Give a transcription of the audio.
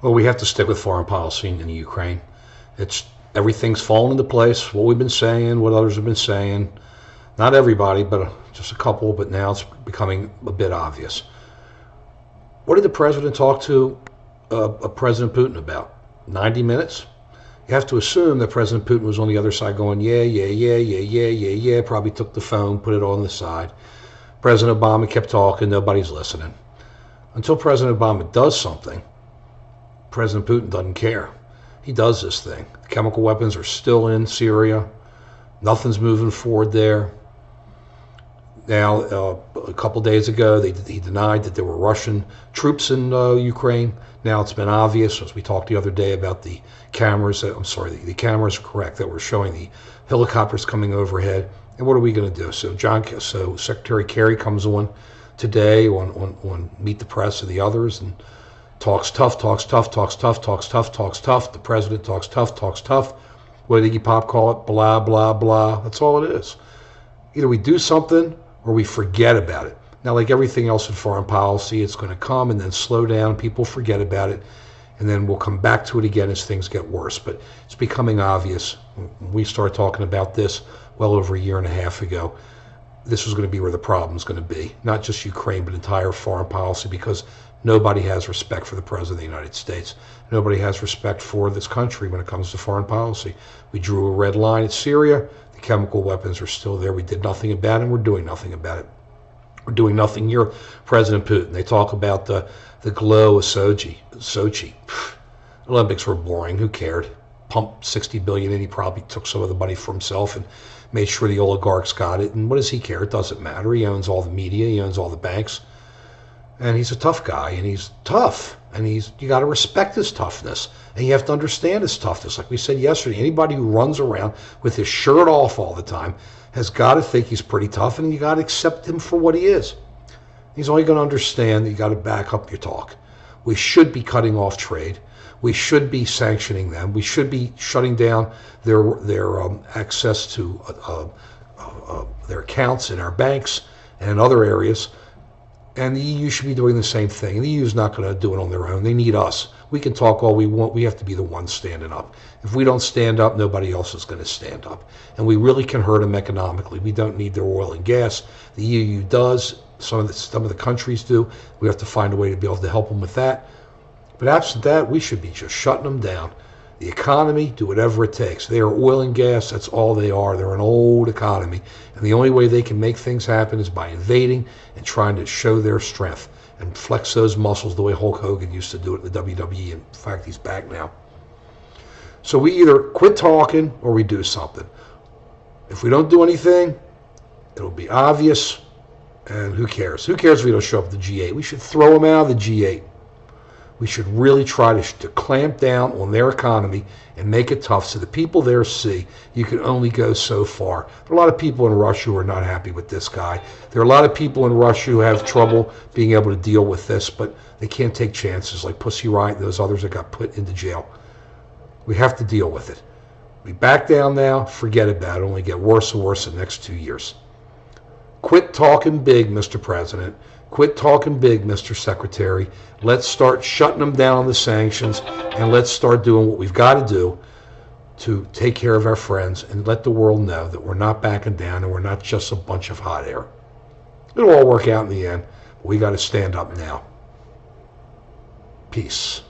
Well, we have to stick with foreign policy in the Ukraine. It's everything's fallen into place. What we've been saying, what others have been saying. Not everybody, but just a couple. But now it's becoming a bit obvious. What did the president talk to President Putin about? 90 minutes? You have to assume that President Putin was on the other side going, yeah, yeah, yeah, yeah, yeah, yeah, yeah. Probably took the phone, put it on the side. President Obama kept talking. Nobody's listening. Until President Obama does something, President Putin doesn't care. He does this thing. The chemical weapons are still in Syria. Nothing's moving forward there. Now, a couple days ago, he denied that there were Russian troops in Ukraine. Now it's been obvious, as we talked the other day about the cameras. The cameras are correct that were showing the helicopters coming overhead. And what are we going to do? So Secretary Kerry comes on today on Meet the Press and the others and talks tough. The president talks tough. What did Iggy Pop call it? Blah, blah, blah. That's all it is. Either we do something or we forget about it. Now, like everything else in foreign policy, it's going to come and then slow down. People forget about it. And then we'll come back to it again as things get worse. But it's becoming obvious. We started talking about this well over a year and a half ago. This was going to be where the problem's going to be. Not just Ukraine, but entire foreign policy, because nobody has respect for the President of the United States. Nobody has respect for this country when it comes to foreign policy. We drew a red line at Syria. The chemical weapons are still there. We did nothing about it, and we're doing nothing about it. We're doing nothing near President Putin. They talk about the glow of Sochi. Olympics were boring. Who cared? Pumped $60 billion in. He probably took some of the money for himself and made sure the oligarchs got it. And what does he care? It doesn't matter. He owns all the media. He owns all the banks. And he's a tough guy, and he's tough. And you got to respect his toughness. And you have to understand his toughness. Like we said yesterday, anybody who runs around with his shirt off all the time has got to think he's pretty tough, and you got to accept him for what he is. He's only going to understand that you got to back up your talk. We should be cutting off trade. We should be sanctioning them. We should be shutting down their access to their accounts in our banks and in other areas. And the EU should be doing the same thing. And the EU is not going to do it on their own. They need us. We can talk all we want. We have to be the ones standing up. If we don't stand up, nobody else is going to stand up. And we really can hurt them economically. We don't need their oil and gas. The EU does. Some of the countries do. We have to find a way to be able to help them with that. But absent that, we should be just shutting them down. The economy, do whatever it takes. They are oil and gas. That's all they are. They're an old economy. And the only way they can make things happen is by invading and trying to show their strength and flex those muscles the way Hulk Hogan used to do it in the WWE. In fact, he's back now. So we either quit talking or we do something. If we don't do anything, it'll be obvious. And who cares? Who cares if we don't show up at the G8? We should throw them out of the G8. We should really try to clamp down on their economy and make it tough so the people there see you can only go so far. There are a lot of people in Russia who are not happy with this guy. There are a lot of people in Russia who have trouble being able to deal with this, but they can't take chances like Pussy Riot and those others that got put into jail. We have to deal with it. We back down now, forget about it. It'll only get worse and worse in the next 2 years. Quit talking big, Mr. President. Quit talking big, Mr. Secretary. Let's start shutting them down on the sanctions, and let's start doing what we've got to do to take care of our friends and let the world know that we're not backing down and we're not just a bunch of hot air. It'll all work out in the end, but we got to stand up now. Peace.